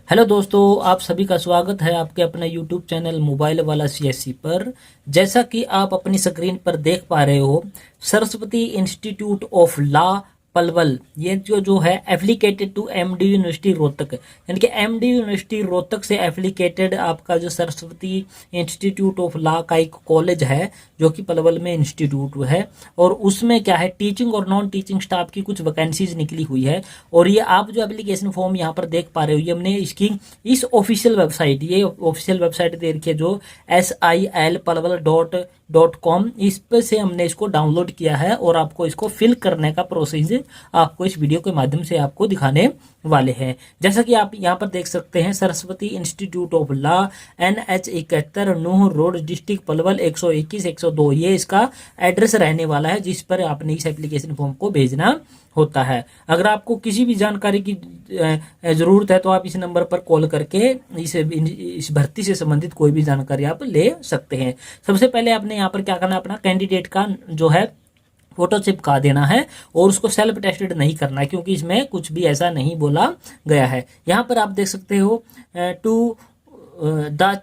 Hello दोस्तों, आप सभी का स्वागत है आपके अपने यूट्यूब चैनल मोबाइल वाला सीएससी पर। जैसा कि आप अपनी स्क्रीन पर देख पा रहे हो, Saraswati Institute of Law Palwal, ये जो है एप्लीकेटेड टू एमडी यूनिवर्सिटी रोहतक, यानी कि एमडी यूनिवर्सिटी रोहतक से एप्लीकेटेड आपका जो सरस्वती इंस्टीट्यूट ऑफ लॉ का एक कॉलेज है जो कि पलवल में इंस्टीट्यूट है। और उसमें क्या है, टीचिंग और नॉन टीचिंग स्टाफ की कुछ वैकेंसीज निकली हुई है। और ये आप जो एप्लीकेशन फॉर्म यहाँ पर देख पा रहे हो, ये हमने इसकी इस ऑफिशियल वेबसाइट, ये ऑफिशियल वेबसाइट दे रखी है जो SILPalwal.com, इस पर से हमने इसको डाउनलोड किया है और आपको इसको फिल करने का प्रोसीजर आपको इस वीडियो के माध्यम से आपको दिखाने वाले हैं। जैसा कि आप यहाँ पर देख सकते हैं, Saraswati Institute of Law, NH 71 Nuh road, district Palwal 121 102, ये इसका एड्रेस रहने वाला है जिस पर आपने इस एप्लीकेशन फॉर्म को भेजना होता है। अगर आपको किसी भी जानकारी की जरूरत है तो आप इस नंबर पर कॉल करके इस भर्ती से संबंधित कोई भी जानकारी आप ले सकते हैं। सबसे पहले आपने यहाँ पर क्या करना है, अपना कैंडिडेट का जो है फोटो चिपका देना है और उसको सेल्फ टेस्टेड नहीं करना है, क्योंकि इसमें कुछ भी ऐसा नहीं बोला गया है। यहाँ पर आप देख सकते हो to the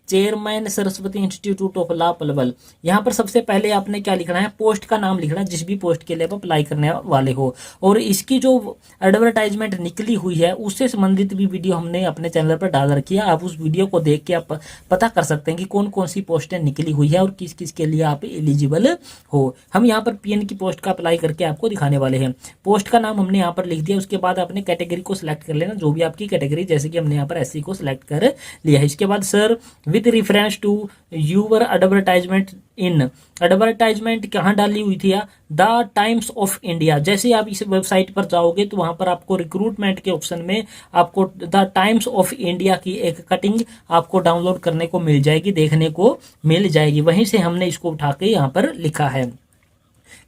chairman Saraswati Institute of Law Palwal. यहाँ पर सबसे पहले आपने क्या लिखना है, पोस्ट का नाम लिखना है, जिस भी पोस्ट के लिए आप अप्लाई करने वाले हो। और इसकी जो एडवर्टाइजमेंट निकली हुई है उससे संबंधित भी वीडियो हमने अपने चैनल पर डाल रखी है। आप उस वीडियो को देख के आप पता कर सकते हैं कि कौन कौन सी पोस्टें निकली हुई है और किस किस के लिए आप एलिजिबल हो। हम यहाँ पर PN की पोस्ट का अप्लाई करके आपको दिखाने वाले हैं। पोस्ट का नाम हमने यहाँ पर लिख दिया, उसके बाद आपने कैटेगरी को सिलेक्ट कर लेना, जो भी आपकी कैटेगरी, जैसे कि हमने यहाँ पर SC को सिलेक्ट कर लिया है। इसके बाद sir with reference to your advertisement in, advertisement कहाँ डाली हुई थी, द टाइम्स ऑफ इंडिया। जैसे आप इस वेबसाइट पर जाओगे तो वहां पर आपको रिक्रूटमेंट के ऑप्शन में आपको द टाइम्स ऑफ इंडिया की एक कटिंग आपको डाउनलोड करने को मिल जाएगी, देखने को मिल जाएगी। वहीं से हमने इसको उठा के यहाँ पर लिखा है।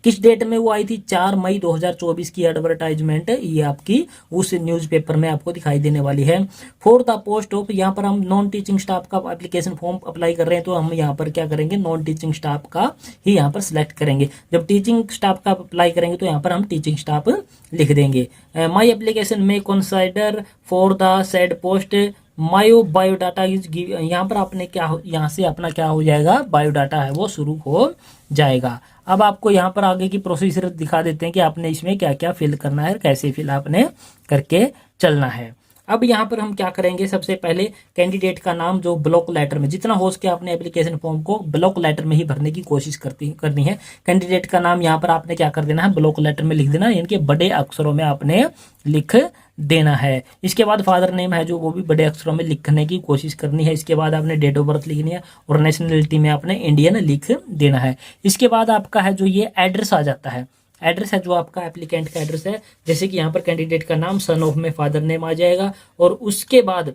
किस डेट में वो आई थी, 4 मई 2024 की एडवर्टाइजमेंट ये आपकी उस न्यूज़पेपर में आपको दिखाई देने वाली है। फॉर द पोस्ट ऑफ, यहाँ पर हम नॉन टीचिंग स्टाफ का एप्लीकेशन फॉर्म अप्लाई कर रहे हैं तो हम यहाँ पर क्या करेंगे, नॉन टीचिंग स्टाफ का ही यहाँ पर सिलेक्ट करेंगे। जब टीचिंग स्टाफ का अप्लाई करेंगे तो यहाँ पर हम टीचिंग स्टाफ लिख देंगे। माई एप्लीकेशन में consider for the said post my biodata is give, यहाँ पर आपने क्या, यहाँ से अपना क्या हो जाएगा, बायोडाटा है वो शुरू हो जाएगा। अब आपको यहाँ पर आगे की प्रोसीजर दिखा देते हैं कि आपने इसमें क्या क्या फिल करना है, कैसे फिल आपने करके चलना है। अब यहाँ पर हम क्या करेंगे, सबसे पहले कैंडिडेट का नाम जो ब्लॉक लेटर में, जितना हो सके आपने एप्लीकेशन फॉर्म को ब्लॉक लेटर में ही भरने की कोशिश करनी है। कैंडिडेट का नाम यहाँ पर आपने क्या कर देना है, ब्लॉक लेटर में लिख देना, यानी कि बड़े अक्षरों में आपने लिख देना है। इसके बाद फादर नेम है जो वो भी बड़े अक्षरों में लिखने की कोशिश करनी है। इसके बाद आपने डेट ऑफ बर्थ लिखनी है और नेशनलिटी में आपने इंडियन लिख देना है। इसके बाद आपका है जो ये एड्रेस आ जाता है, एड्रेस है जो आपका एप्लीकेंट का एड्रेस है, जैसे कि यहाँ पर कैंडिडेट का नाम, सन ऑफ में फादर नेम आ जाएगा। और उसके बाद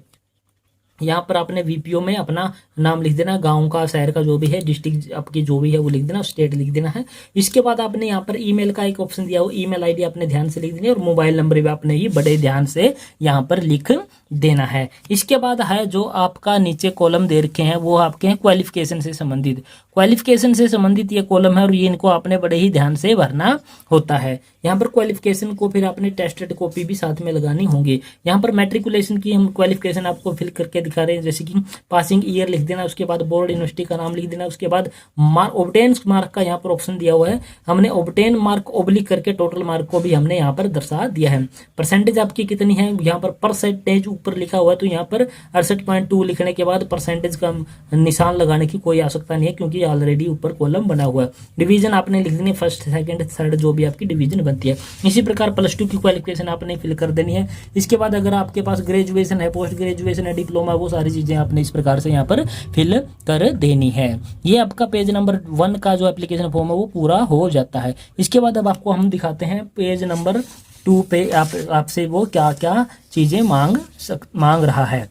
यहाँ पर आपने VPO में अपना नाम लिख देना, गांव का, शहर का, जो भी है, डिस्ट्रिक्ट आपकी जो भी है वो लिख देना, स्टेट लिख देना है। इसके बाद आपने यहाँ पर ईमेल का एक ऑप्शन दिया हो, ईमेल ID आपने ध्यान से लिख देनी है और मोबाइल नंबर भी आपने ही बड़े ध्यान से यहाँ पर लिख देना है। इसके बाद है जो आपका नीचे कॉलम दे रखे हैं वो आपके हैं क्वालिफिकेशन से संबंधित, क्वालिफिकेशन से संबंधित ये कॉलम है और ये इनको आपने बड़े ही ध्यान से भरना होता है। यहाँ पर क्वालिफिकेशन को फिर आपने टेस्टेड कॉपी भी साथ में लगानी होंगी। यहाँ पर मैट्रिकुलेशन की हम क्वालिफिकेशन आपको फिल करके दिखा रहे हैं, जैसे कि पासिंग ईयर लिख देना, उसके बाद बोर्ड यूनिवर्सिटी का नाम लिख देना, उसके बाद ऑब्टेन मार्क का यहाँ पर ऑप्शन दिया हुआ है, हमने ऑब्टेन मार्क ओब्लिक करके टोटल मार्क को भी हमने यहाँ पर दर्शा दिया है। परसेंटेज आपकी कितनी है, यहाँ पर परसेंटेज ऊपर लिखा हुआ है तो यहाँ पर 68.2 लिखने के बाद परसेंटेज का निशान लगाने की कोई आवश्यकता नहीं है, क्योंकि ऑलरेडी ऊपर कॉलम बना हुआ है। डिवीजन आपने लिख देनी, फर्स्ट सेकंड थर्ड जो भी आपकी डिवीजन बनती है। इसी प्रकार +2 की क्वालिफिकेशन आपने फिल कर देनी है। इसके बाद अगर आपके पास ग्रेजुएशन है, पोस्ट ग्रेजुएशन है, डिप्लोमा, वो सारी चीजें आपने इस प्रकार से यहाँ पर फिल कर देनी है। ये आपका पेज नंबर 1 का जो एप्लीकेशन फॉर्म है वो पूरा हो जाता है। इसके बाद अब आपको हम दिखाते हैं पेज नंबर 2 पे आपसे वो क्या क्या चीजें मांग रहा है।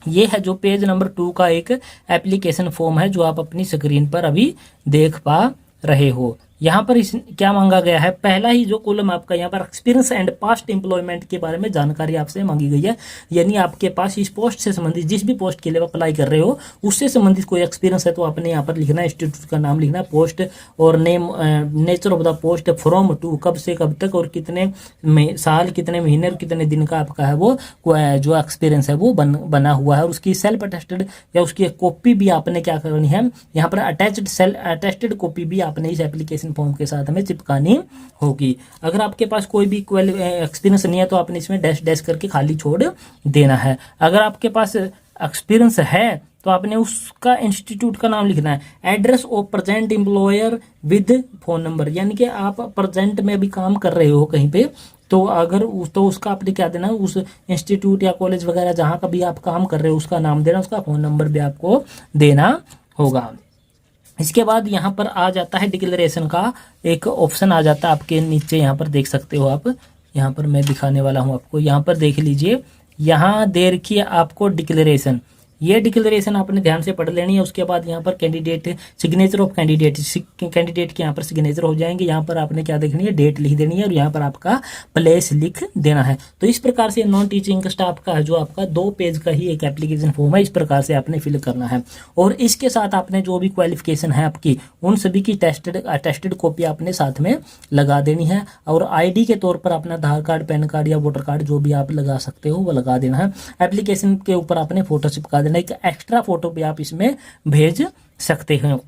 ये है जो पेज नंबर 2 का एक एप्लीकेशन फॉर्म है जो आप अपनी स्क्रीन पर अभी देख पा रहे हो। यहाँ पर इस क्या मांगा गया है, पहला ही जो कॉलम आपका यहाँ पर एक्सपीरियंस एंड पास्ट एम्प्लॉयमेंट के बारे में जानकारी आपसे मांगी गई है। यानी आपके पास इस पोस्ट से संबंधित, जिस भी पोस्ट के लिए आप अप्लाई कर रहे हो उससे संबंधित कोई एक्सपीरियंस है तो आपने यहाँ पर लिखना है, इंस्टीट्यूट का नाम लिखना, पोस्ट और name, nature of the post, from to, कब से कब तक और कितने साल, कितने महीने और कितने दिन का आपका है वो जो एक्सपीरियंस है वो बना हुआ है। और उसकी सेल्फ अटेस्टेड या उसकी कॉपी भी आपने क्या करनी है, यहाँ पर अटेस्टेड कॉपी भी आपने इस एप्लीकेशन फॉर्म के साथ में चिपकानी होगी। अगर आपके पास कोई भी एक्सपीरियंस नहीं है तो आपने इसमें डैश डैश करके खाली छोड़ देना है। अगर आपके पास एक्सपीरियंस है तो आपने उसका इंस्टीट्यूट का नाम लिखना है, address of present employer with phone number, यानी कि आप प्रेजेंट में भी काम कर रहे हो कहीं पे तो अगर तो उसका आपने क्या देना, उस इंस्टीट्यूट या कॉलेज वगैरह जहाँ का भी आप काम कर रहे हो उसका नाम देना, उसका फ़ोन नंबर भी आपको देना होगा। इसके बाद यहाँ पर आ जाता है डिक्लेरेशन का एक ऑप्शन आ जाता है आपके नीचे, यहाँ पर देख सकते हो आप, यहाँ पर मैं दिखाने वाला हूँ आपको, यहाँ पर देख लीजिए, यहाँ दे रखी है आपको डिक्लेरेशन। ये डिक्लेरेशन आपने ध्यान से पढ़ लेनी है। उसके बाद यहाँ पर कैंडिडेट सिग्नेचर ऑफ कैंडिडेट के यहाँ पर सिग्नेचर हो जाएंगे। यहाँ पर आपने क्या देखनी है, डेट लिख देनी है और यहाँ पर आपका प्लेस लिख देना है। तो इस प्रकार से नॉन टीचिंग स्टाफ का जो आपका 2 पेज का ही एक एप्लीकेशन फॉर्म है, इस प्रकार से आपने फिल करना है। और इसके साथ आपने जो भी क्वालिफिकेशन है आपकी उन सभी की अटेस्टेड कॉपी आपने साथ में लगा देनी है। और आईडी के तौर पर अपना आधार कार्ड, पैन कार्ड या वोटर कार्ड जो भी आप लगा सकते हो वो लगा देना है। एप्लीकेशन के ऊपर आपने फोटो चिपका देना, एक एक्स्ट्रा फोटो भी आप इसमें भेज सकते हैं।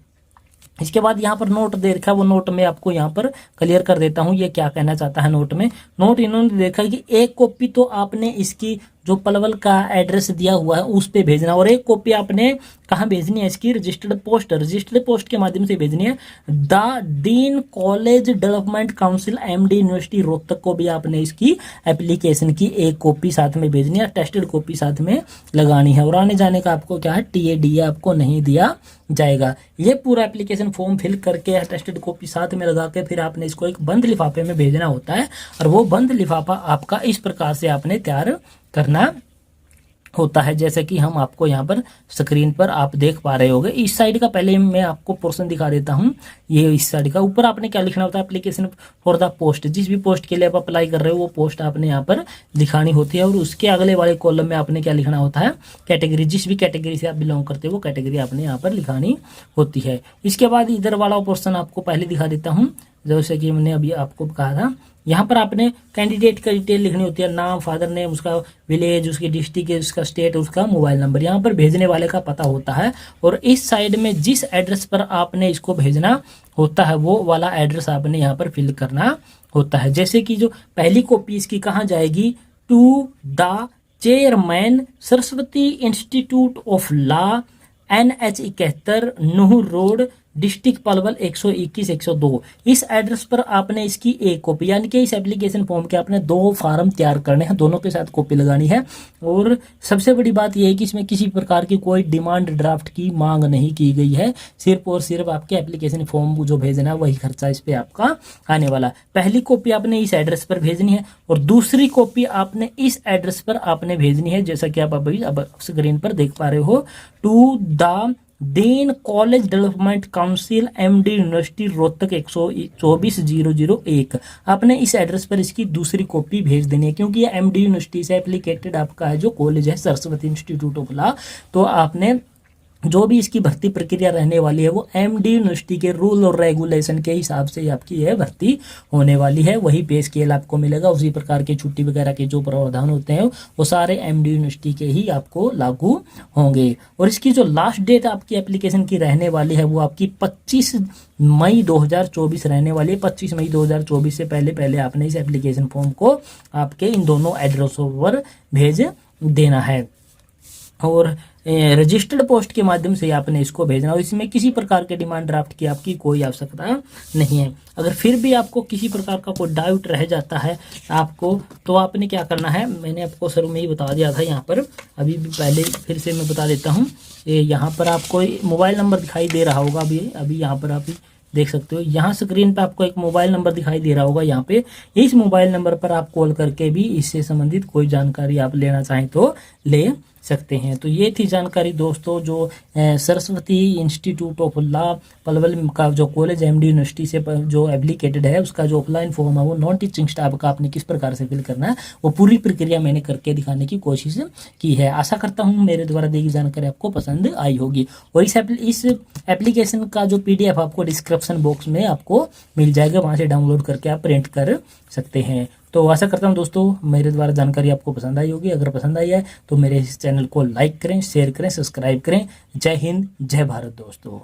इसके बाद यहाँ पर नोट दे रखा है, वो नोट में आपको यहाँ पर क्लियर कर देता हूँ ये क्या कहना चाहता है नोट में। नोट इन्होंने देखा कि एक कॉपी तो आपने इसकी जो पलवल का एड्रेस दिया हुआ है उस पे भेजना, और एक कॉपी आपने कहाँ भेजनी है, इसकी रजिस्टर्ड पोस्ट के माध्यम से भेजनी है। The dean college development council MD university Rohtak को भी आपने इसकी एप्लीकेशन की एक कॉपी साथ में भेजनी है, टेस्टेड कॉपी साथ में लगानी है। और आने जाने का आपको क्या है, टीएडी आपको नहीं दिया जाएगा। ये पूरा एप्लीकेशन फॉर्म फिल करके टेस्टेड कॉपी साथ में लगा के फिर आपने इसको एक बंद लिफाफे में भेजना होता है, और वो बंद लिफाफा आपका इस प्रकार से आपने तैयार करना होता है, जैसे कि हम आपको यहाँ पर स्क्रीन पर आप देख पा रहे होंगे। इस साइड का पहले मैं आपको पोर्शन दिखा देता हूँ। ये इस साइड का ऊपर आपने क्या लिखना होता है, एप्लीकेशन फॉर द पोस्ट, जिस भी पोस्ट के लिए आप अप्लाई कर रहे हो वो पोस्ट आपने यहाँ पर दिखानी होती है। और उसके अगले वाले कॉलम में आपने क्या लिखना होता है, कैटेगरी, जिस भी कैटेगरी से आप बिलोंग करते हो वो कैटेगरी आपने यहाँ पर लिखानी होती है। इसके बाद इधर वाला पोर्शन आपको पहले दिखा देता हूँ, जैसे कि मैंने अभी आपको कहा था। यहाँ पर आपने कैंडिडेट का डिटेल लिखनी होती है, नाम, फादर नेम, उसका विलेज, उसकी डिस्ट्रिक्ट, उसका स्टेट, उसका मोबाइल नंबर, यहाँ पर भेजने वाले का पता होता है। और इस साइड में जिस एड्रेस पर आपने इसको भेजना होता है वो वाला एड्रेस आपने यहाँ पर फिल करना होता है। जैसे कि जो पहली कॉपी इसकी कहाँ जाएगी, to the chairman Saraswati Institute of Law, NH 71, Nuh road, district Palwal 121 102। इस एड्रेस पर आपने इसकी एक कॉपी, यानी कि इस एप्लीकेशन फॉर्म के आपने 2 फार्म तैयार करने हैं, दोनों के साथ कॉपी लगानी है। और सबसे बड़ी बात यह है कि इसमें किसी प्रकार की कोई डिमांड ड्राफ्ट की मांग नहीं की गई है, सिर्फ और सिर्फ आपके एप्लीकेशन फॉर्म जो भेजना है वही खर्चा इस पर आपका आने वाला। पहली कॉपी आपने इस एड्रेस पर भेजनी है और दूसरी कॉपी आपने इस एड्रेस पर आपने भेजनी है, जैसा कि आप अभी अब स्क्रीन पर देख पा रहे हो, to the dean college development council MD university Rohtak 124-001। आपने इस एड्रेस पर इसकी दूसरी कॉपी भेज देनी है, क्योंकि ये एमडी यूनिवर्सिटी से एप्लीकेटेड आपका है जो कॉलेज है, सरस्वती इंस्टीट्यूट ऑफ लॉ। तो आपने जो भी इसकी भर्ती प्रक्रिया रहने वाली है वो एमडी यूनिवर्सिटी के रूल और रेगुलेशन के हिसाब से आपकी यह भर्ती होने वाली है। वही पे स्केल आपको मिलेगा, उसी प्रकार के छुट्टी वगैरह के जो प्रावधान होते हैं वो सारे एमडी यूनिवर्सिटी के ही आपको लागू होंगे। और इसकी जो लास्ट डेट आपकी एप्लीकेशन की रहने वाली है वो आपकी 25 मई 2024 रहने वाली है। 25 मई 2024 से पहले आपने इस एप्लीकेशन फॉर्म को आपके इन दोनों एड्रेसों पर भेज देना है। और रजिस्टर्ड पोस्ट के माध्यम से आपने इसको भेजना, और इसमें किसी प्रकार के डिमांड ड्राफ्ट की आपकी कोई आवश्यकता नहीं है। अगर फिर भी आपको किसी प्रकार का कोई डाउट रह जाता है आपको, तो आपने क्या करना है, मैंने आपको शुरू में ही बता दिया था, यहाँ पर अभी भी पहले फिर से मैं बता देता हूँ। यहाँ पर आपको मोबाइल नंबर दिखाई दे रहा होगा, अभी यहाँ पर आप देख सकते हो, यहाँ स्क्रीन पे आपको एक मोबाइल नंबर दिखाई दे रहा होगा। यहाँ पे इस मोबाइल नंबर पर आप कॉल करके भी इससे संबंधित कोई जानकारी आप लेना चाहें तो ले सकते हैं। तो ये थी जानकारी दोस्तों जो Saraswati Institute of Law Palwal का जो कॉलेज एमडी यूनिवर्सिटी से जो एप्लीकेटेड है उसका जो ऑफलाइन फॉर्म है वो नॉन टीचिंग स्टाफ का आपने किस प्रकार से फिल करना है वो पूरी प्रक्रिया मैंने करके दिखाने की कोशिश की है। आशा करता हूँ मेरे द्वारा दी गई जानकारी आपको पसंद आई होगी। और इस एप्लीकेशन का जो PDF आपको डिस्क्रिप्शन बॉक्स में आपको मिल जाएगा, वहाँ से डाउनलोड करके आप प्रिंट कर सकते हैं। तो आशा करता हूँ दोस्तों मेरे द्वारा जानकारी आपको पसंद आई होगी। अगर पसंद आई है तो मेरे इस चैनल को लाइक करें, शेयर करें, सब्सक्राइब करें। जय हिंद, जय भारत दोस्तों।